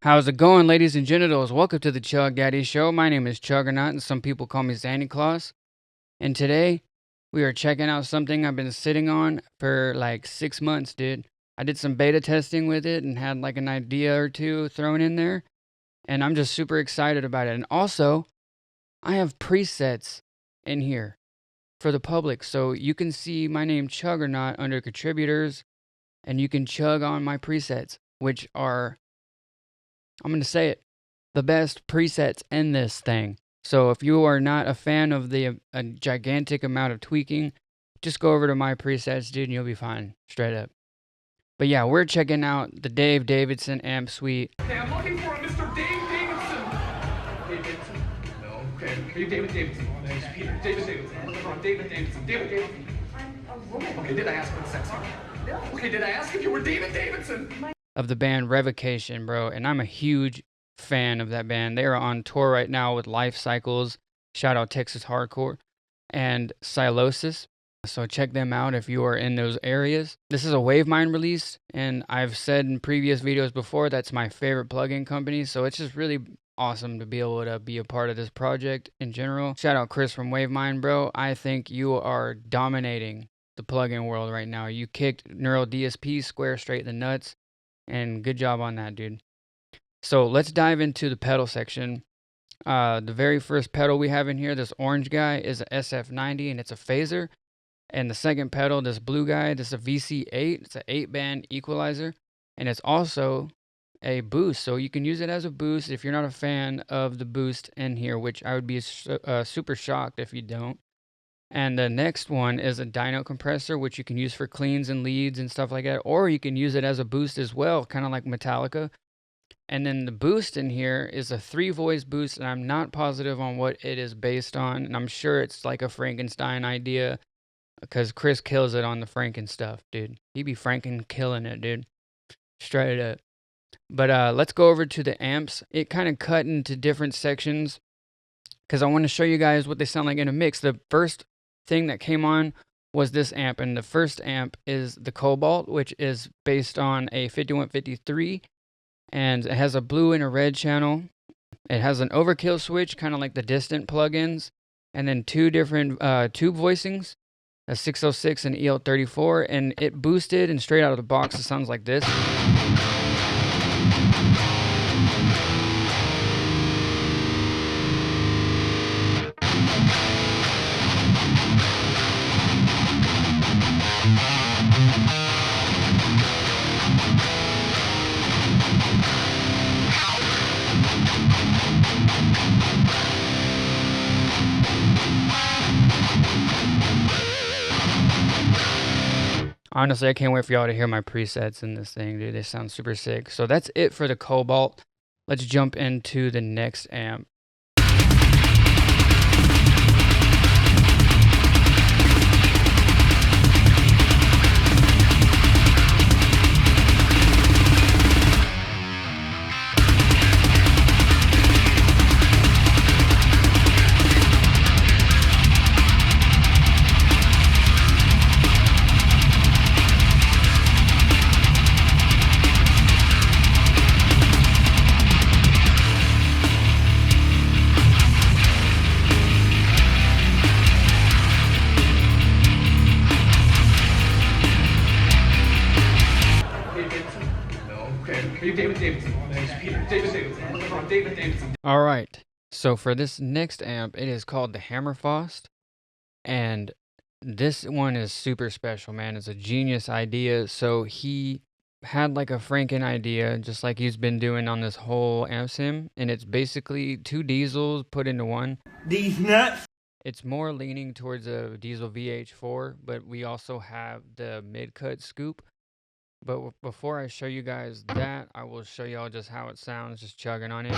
How's it going, ladies and genitals? Welcome to the Chug Daddy Show. My name is Chuggernaut, and some people call me Santa Claus. And today, we are checking out something I've been sitting on for like 6 months, dude. I did some beta testing with it and had like an idea or two thrown in there. And I'm just super excited about it. And also, I have presets in here for the public. So you can see my name Chuggernaut under contributors, and you can chug on my presets, which are, I'm going to say it, the best presets in this thing. So if you are not a fan of the gigantic amount of tweaking, just go over to my presets, dude, and you'll be fine, straight up. But yeah, we're checking out the Davidson AmpSuite. Okay, I'm looking for a Mr. Davidson. Dave Davidson? No. Okay, are you David Davidson? My name's Peter. David Davidson. I'm looking for David Davidson. David Davidson. I'm a woman. Okay, did I ask for the sex? No. Okay, did I ask if you were David Davidson? Of the band Revocation, bro, and I'm a huge fan of that band. They are on tour right now with Life Cycles, shout out Texas Hardcore, and Silosis. So check them out if you are in those areas. This is a Wavemind release, and I've said in previous videos before that's my favorite plugin company, so it's just really awesome to be able to be a part of this project in general. Shout out Chris from Wavemind, bro. I think you are dominating the plugin world right now. You kicked Neural DSP square straight in the nuts. And good job on that, dude. So let's dive into the pedal section. The very first pedal we have in here, this orange guy, is a SF90, and it's a phaser. And the second pedal, this blue guy, this is a VC8. It's an 8-band equalizer. And it's also a boost. So you can use it as a boost if you're not a fan of the boost in here, which I would be super shocked if you don't. And the next one is a dyno compressor, which you can use for cleans and leads and stuff like that. Or you can use it as a boost as well, kind of like Metallica. And then the boost in here is a 3-voice boost, and I'm not positive on what it is based on. And I'm sure it's like a Frankenstein idea, because Chris kills it on the Franken stuff, dude. He be Franken killing it, dude. Straight up. But let's go over to the amps. It kind of cut into different sections, because I want to show you guys what they sound like in a mix. The first thing that came on was this amp, and the first amp is the Cobalt, which is based on a 5153, and it has a blue and a red channel. It has an overkill switch, kind of like the distant plugins, and then 2 different tube voicings, a 606 and EL34, and it boosted, and straight out of the box it sounds like this. Honestly, I can't wait for y'all to hear my presets in this thing, dude. They sound super sick. So that's it for the Cobalt. Let's jump into the next amp. David Davidson. My name's Peter. David Davidson. I'm looking for David Davidson. All right. So for this next amp, it is called the Hammerfaust, and this one is super special, man. It's a genius idea. So he had like a Franken idea, just like he's been doing on this whole amp sim, and it's basically 2 diesels put into one. These nuts. It's more leaning towards a diesel VH4, but we also have the mid-cut scoop. But before I show you guys that, I will show y'all just how it sounds, just chugging on it.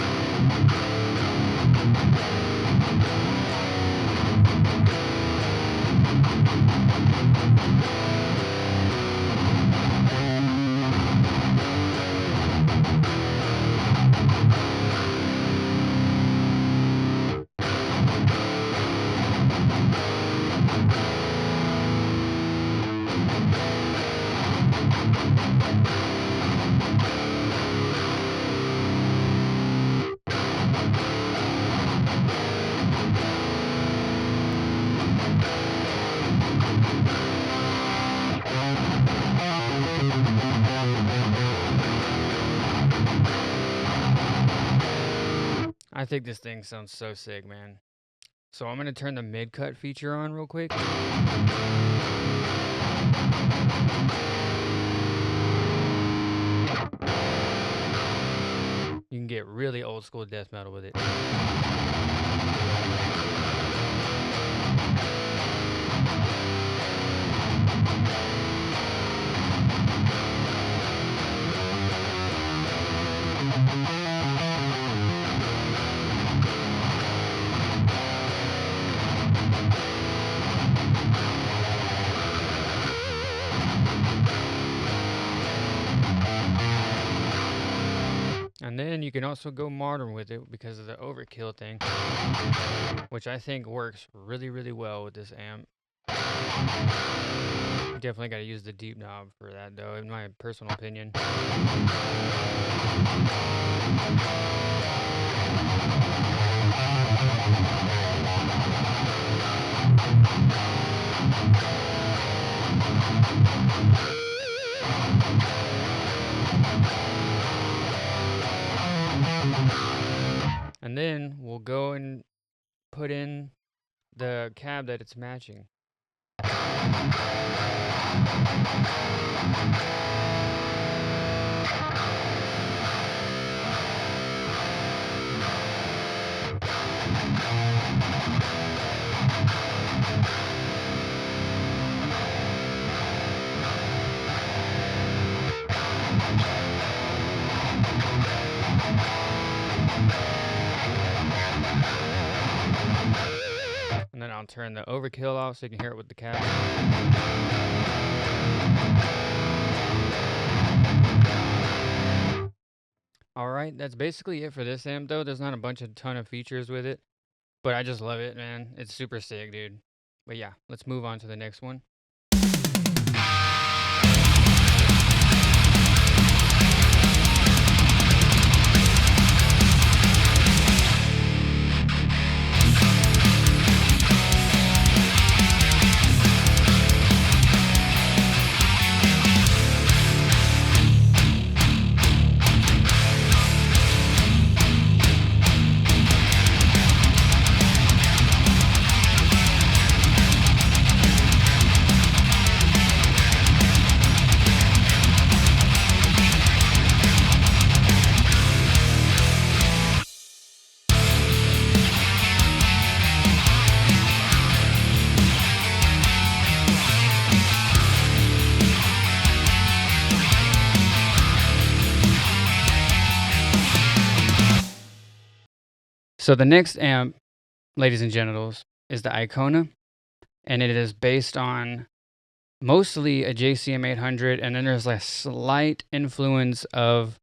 I think this thing sounds so sick, man. So I'm gonna turn the mid-cut feature on real quick. You can get really old school death metal with it. And then you can also go modern with it because of the overkill thing, which I think works really, really well with this amp. Definitely got to use the deep knob for that though, in my personal opinion. And then we'll go and put in the cab that it's matching. And then I'll turn the overkill off so you can hear it with the cab. Alright, that's basically it for this amp though. There's not a ton of features with it, but I just love it, man. It's super sick, dude. But yeah, let's move on to the next one. So the next amp, ladies and genitals, is the ICONA, and it is based on mostly a JCM 800, and then there's a slight influence of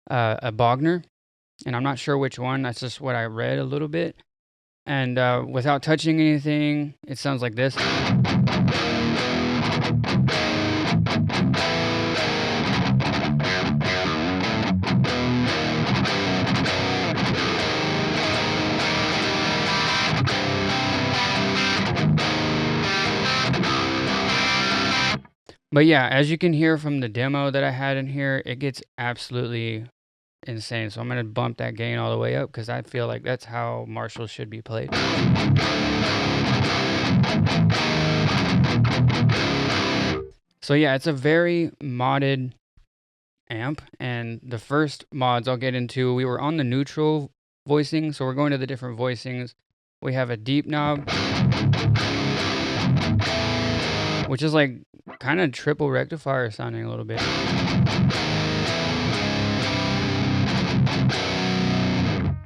a Bogner, and I'm not sure which one. That's just what I read a little bit. And without touching anything, it sounds like this. But yeah, as you can hear from the demo that I had in here, it gets absolutely insane. So I'm going to bump that gain all the way up because I feel like that's how Marshalls should be played. So yeah, it's a very modded amp, and the first mods I'll get into, we were on the neutral voicing, so we're going to the different voicings. We have a deep knob, which is like kind of triple rectifier sounding a little bit.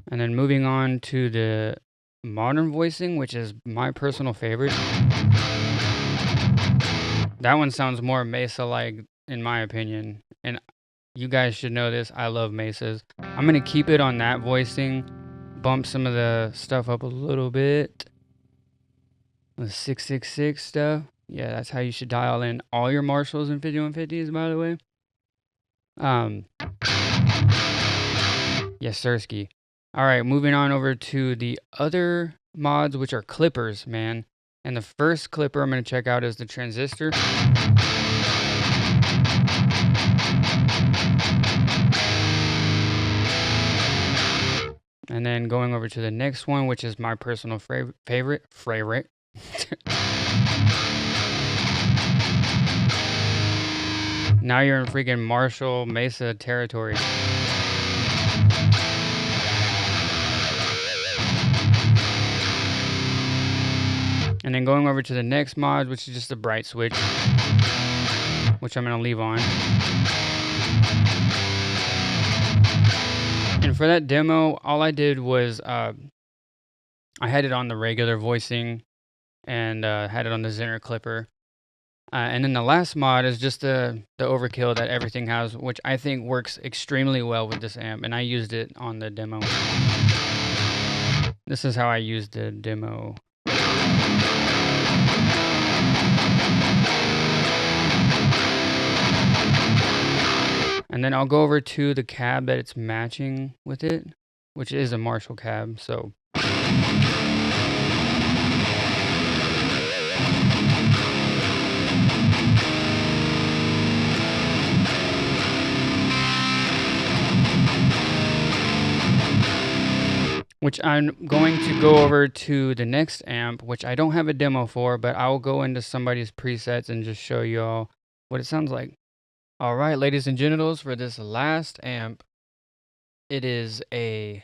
And then moving on to the modern voicing, which is my personal favorite. That one sounds more Mesa-like, in my opinion. And you guys should know this, I love Mesas. I'm going to keep it on that voicing, bump some of the stuff up a little bit. The 666 stuff. Yeah, that's how you should dial in all your Marshalls and 5150s, by the way. Yes, Sirski. All right, moving on over to the other mods, which are clippers, man. And the first clipper I'm going to check out is the transistor. And then going over to the next one, which is my personal favorite. Now you're in freaking Marshall Mesa territory. And then going over to the next mod, which is just the bright switch, which I'm going to leave on. And for that demo, all I did was I had it on the regular voicing and had it on the Zinner clipper. And then the last mod is just the overkill that everything has, which I think works extremely well with this amp. And I used it on the demo. This is how I used the demo. And then I'll go over to the cab that it's matching with it, which is a Marshall cab, so. Which I'm going to go over to the next amp, which I don't have a demo for, but I'll go into somebody's presets and just show you all what it sounds like. All right, ladies and genitals, for this last amp, it is a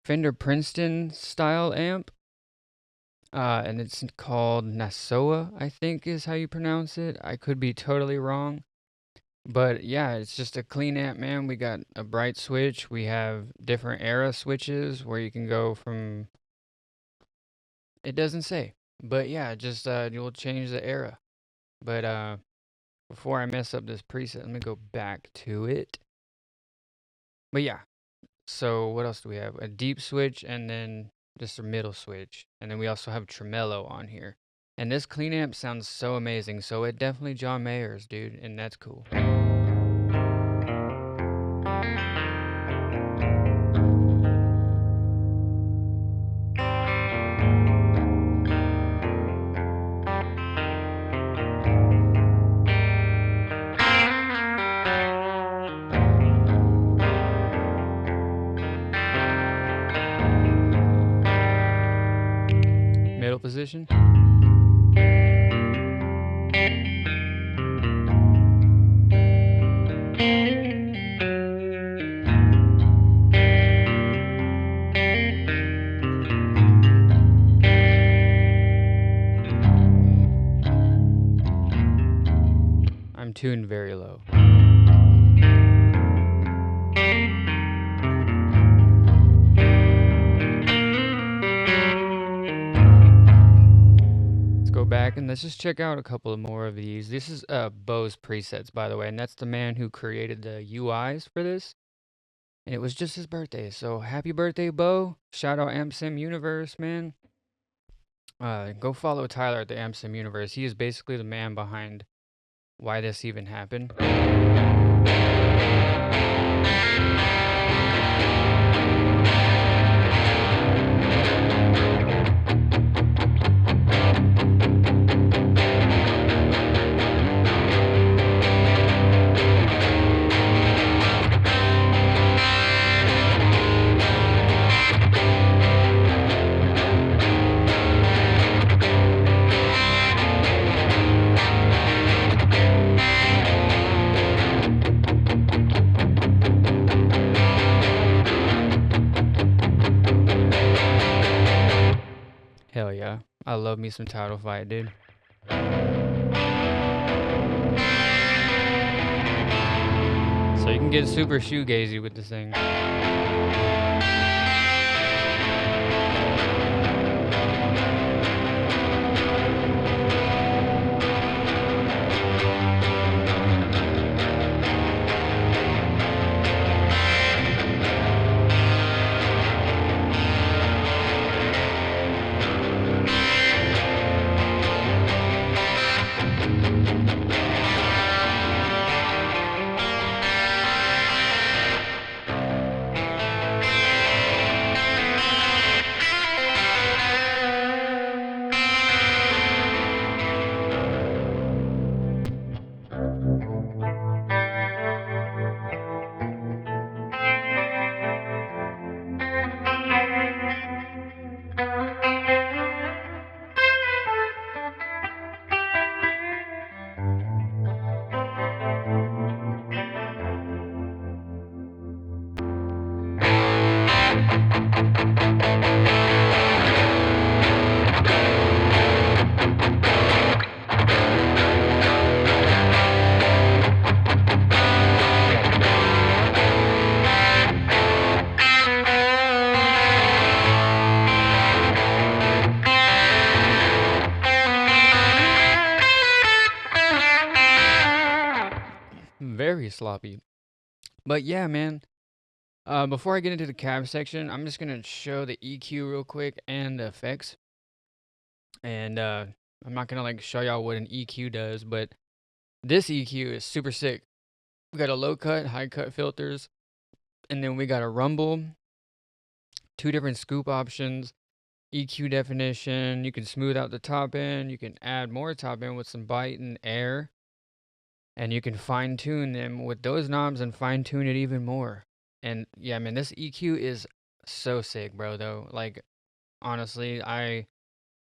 Fender Princeton style amp, and it's called NASSAU, I think is how you pronounce it. I could be totally wrong, but yeah, it's just a clean amp, man. We got a bright switch. We have different era switches where you can go from, it doesn't say, but yeah, just you'll change the era. But before I mess up this preset, let me go back to it. But yeah, so what else do we have? A deep switch and then just a middle switch. And then we also have tremolo on here. And this clean amp sounds so amazing. So it definitely John Mayer's, dude, and that's cool. Middle position. I'm tuned very low. Go back and let's just check out a couple of more of these. This is Bo's presets, by the way, and that's the man who created the UIs for this. And it was just his birthday, so happy birthday, Bo. Shout out AmpSim Universe, man. Go follow Tyler at the AmpSim Universe. He is basically the man behind why this even happened. Hell yeah. I love me some title fight, dude. So you can get super shoegazy with this thing. sloppy. But yeah, man. Before I get into the cab section, I'm just gonna show the EQ real quick and the effects. And I'm not gonna like show y'all what an EQ does, but this EQ is super sick. We got a low cut, high cut filters, and then we got a rumble, 2 different scoop options, EQ definition. You can smooth out the top end, you can add more top end with some bite and air, and you can fine tune them with those knobs and fine tune it even more. And yeah, man, this EQ is so sick, bro, though. Like, honestly, I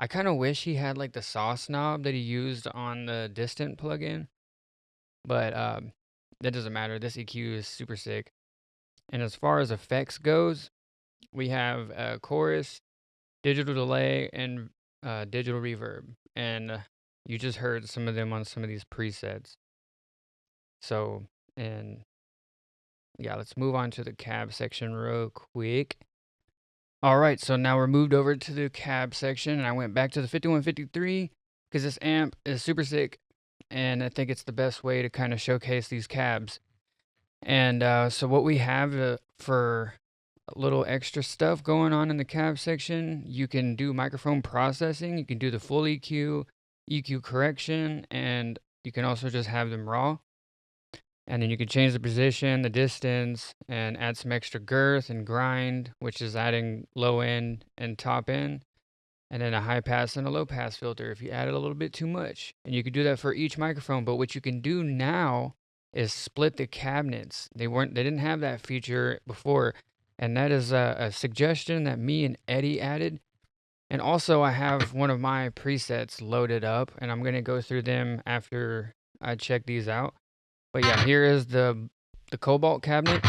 kind of wish he had like the sauce knob that he used on the distant plugin, but that doesn't matter. This EQ is super sick. And as far as effects goes, we have chorus, digital delay, and digital reverb. And you just heard some of them on some of these presets. So, and yeah, let's move on to the cab section real quick. All right, so now we're moved over to the cab section, and I went back to the 5153 because this amp is super sick, and I think it's the best way to kind of showcase these cabs. And so what we have for a little extra stuff going on in the cab section, you can do microphone processing, you can do the full EQ, EQ correction, and you can also just have them raw. And then you can change the position, the distance, and add some extra girth and grind, which is adding low end and top end. And then a high pass and a low pass filter if you added a little bit too much. And you can do that for each microphone. But what you can do now is split the cabinets. They didn't have that feature before. And that is a suggestion that me and Eddie added. And also I have one of my presets loaded up, and I'm going to go through them after I check these out. But yeah, here is the Cobalt cabinet.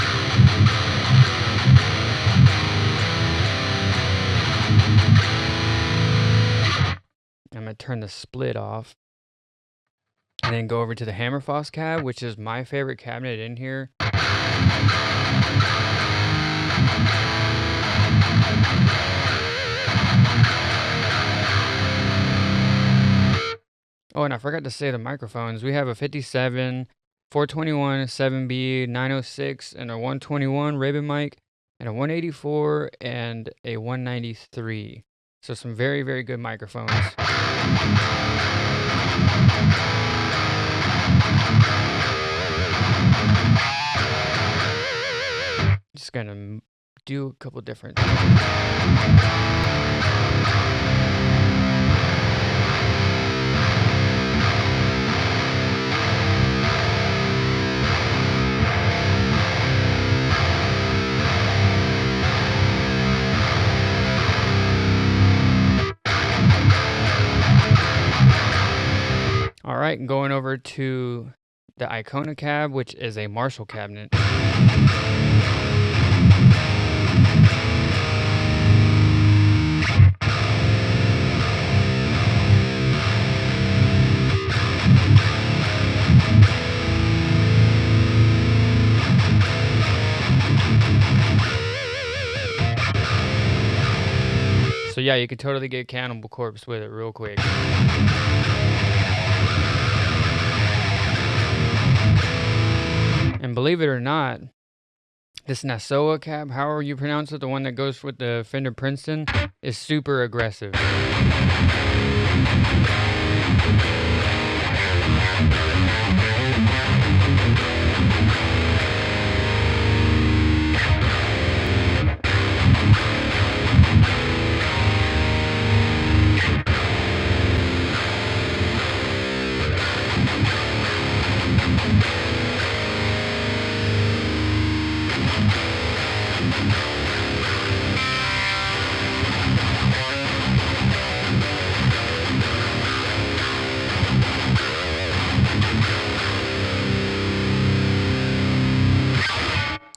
I'm going to turn the split off. And then go over to the Hammerfaust cab, which is my favorite cabinet in here. Oh, and I forgot to say the microphones. We have a 57, 421, 7B, 906, and a 121 Raven mic, and a 184, and a 193. So some very, very good microphones. Just gonna do a couple different things. All right, going over to the ICONA cab, which is a Marshall cabinet. So yeah, you could totally get Cannibal Corpse with it real quick. And believe it or not, this NASSAU cab, however you pronounce it, the one that goes with the Fender Princeton, is super aggressive.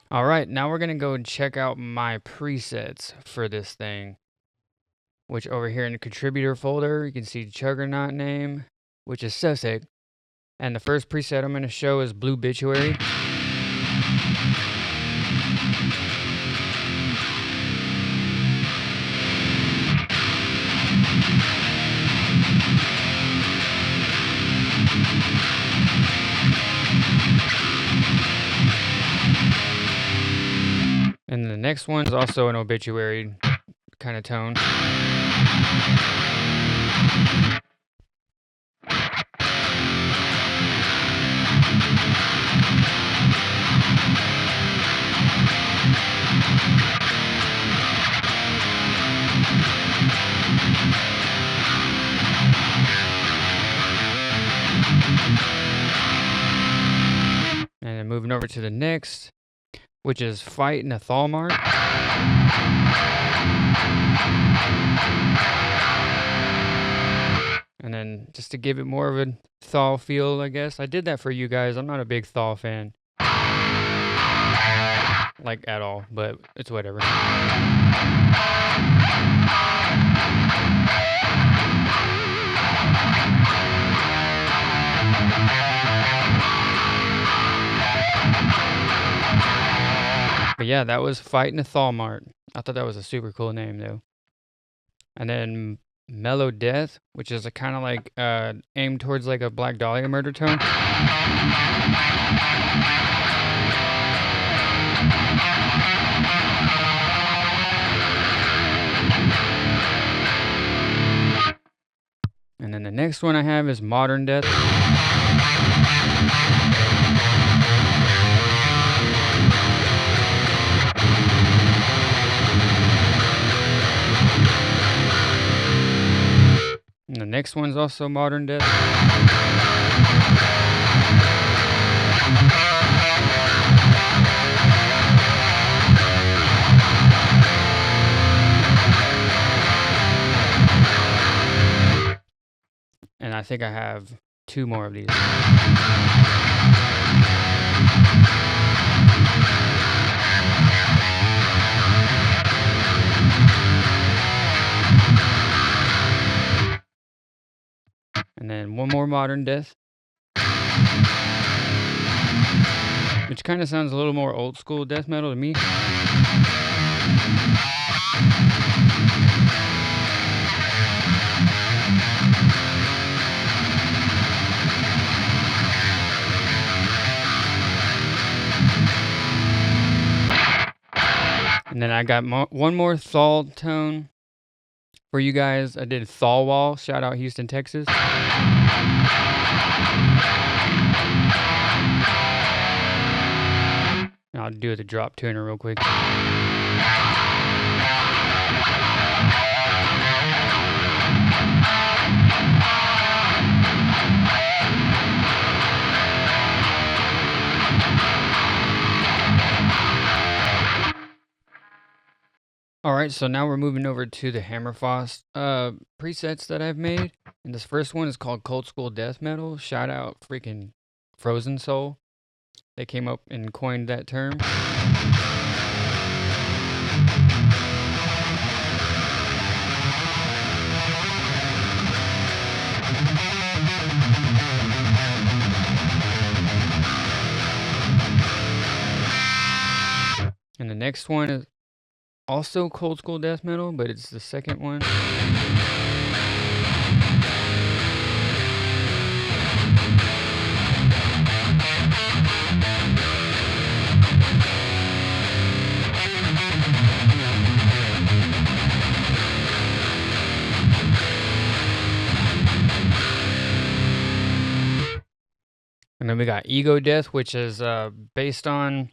All right, now we're going to go and check out my presets for this thing, which over here in the contributor folder, you can see Chuggernaut name, which is so sick. And the first preset I'm going to show is Blue Bituary. then the next one is also an obituary kind of tone. And then moving over to the next, which is Fight in a Thalmart. And then just to give it more of a Thal feel, I guess. I did that for you guys. I'm not a big Thal fan. Like, at all, but it's whatever. But yeah, that was Fighting a Thalmart. I thought that was a super cool name, though. And then Mellow Death, which is a kind of like aimed towards like a Black Dahlia murder tone. And then the next one I have is Modern Death. And the next one's also Modern Death. And I think I have 2 more of these. And then 1 more Modern Death, which kind of sounds a little more old school death metal to me. And then I got 1 more Thal tone for you guys. I did Thal Wall. Shout out Houston, Texas. I'll do the drop tuner real quick. Alright, so now we're moving over to the Hammerfaust presets that I've made. And this first one is called Cold School Death Metal. Shout out freaking Frozen Soul. They came up and coined that term. And the next one is also Cold School Death Metal, but it's the second one. And then we got Ego Death, which is based on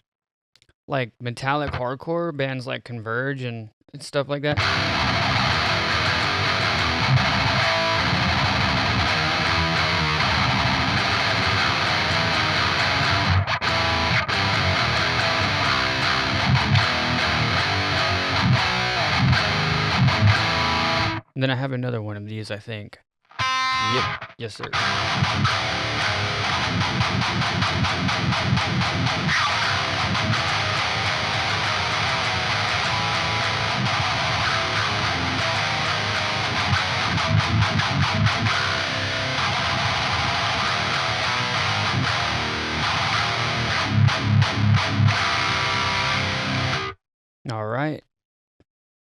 like metallic hardcore bands like Converge and stuff like that. And then I have another one of these, I think. Yep, yes sir. All right.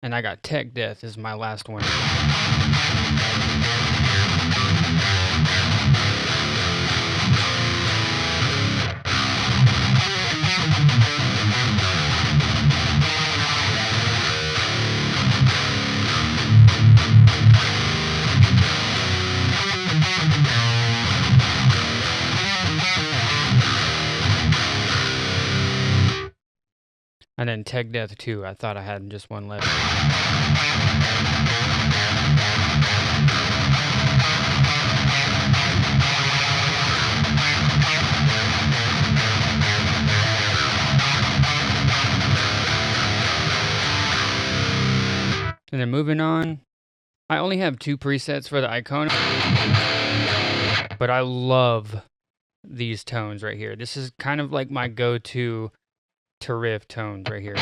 And I got Tech Death is my last one. And then Tech Death 2. I thought I had just one left. And then moving on, I only have 2 presets for the ICONA, but I love these tones right here. This is kind of like my go-to to riff tones right here.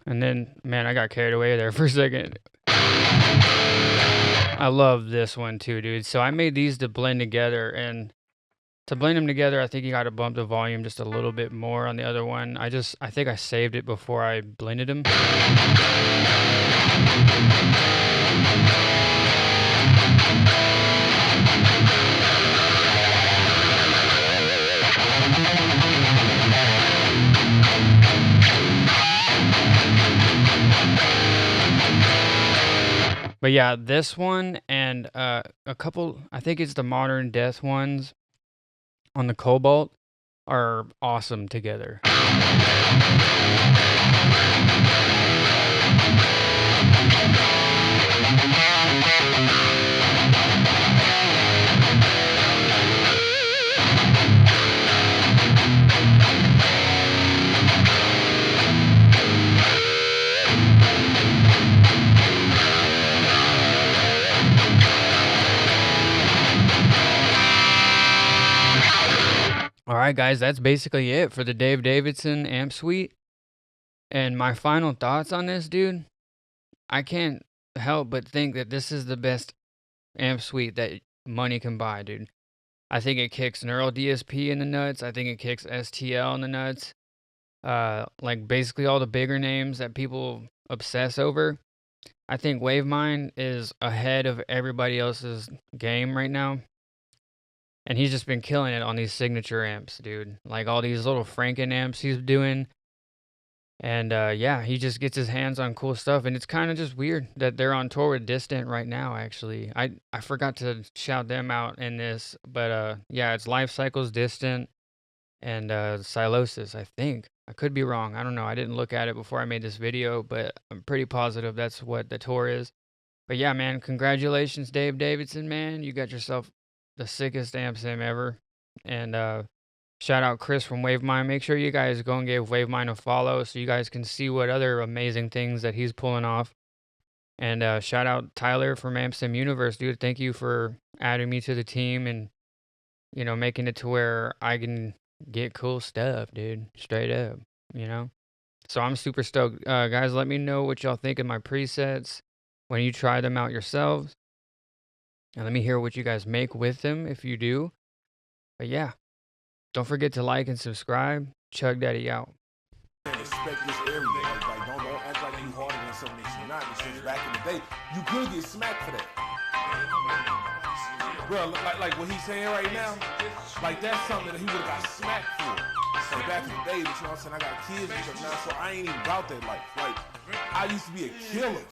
And then, man, I got carried away there for a second. I love this one too, dude. So I made these to blend together, and to blend them together, I think you got to bump the volume just a little bit more on the other one. I think I saved it before I blended them. But yeah, this one and a couple, I think it's the Modern Death ones on the Cobalt are awesome together. Alright guys, that's basically it for the Davidson AmpSuite. And my final thoughts on this, dude, I can't help but think that this is the best AmpSuite that money can buy, dude. I think it kicks Neural DSP in the nuts. I think it kicks STL in the nuts. Like basically all the bigger names that people obsess over. I think Wavemind is ahead of everybody else's game right now. And he's just been killing it on these signature amps, dude. Like all these little Franken amps he's doing. And yeah, he just gets his hands on cool stuff. And it's kind of just weird that they're on tour with Distant right now, actually. I forgot to shout them out in this. But yeah, it's Life Cycles, Distant, and Silosis, I think. I could be wrong. I don't know. I didn't look at it before I made this video. But I'm pretty positive that's what the tour is. But yeah, man, congratulations, Dave Davidson, man. You got yourself the sickest amp sim ever. And shout out Chris from Wavemind. Make sure you guys go and give Wavemind a follow so you guys can see what other amazing things that he's pulling off. And shout out Tyler from AmpSim Universe, dude. Thank you for adding me to the team and, you know, making it to where I can get cool stuff, dude. Straight up, you know. So I'm super stoked. Guys, let me know what y'all think of my presets when you try them out yourselves. And let me hear what you guys make with them if you do. But yeah, don't forget to like and subscribe. Chug Daddy out. Respect this area. Like don't act like you harder than something that you're not. Because back in the day, you could get smacked for that. Bro, like what he's saying right now, like that's something that he would have got smacked for. Like back in the day, but you know what I'm saying? I got kids and stuff now, so I ain't even about that life. Like I used to be a killer.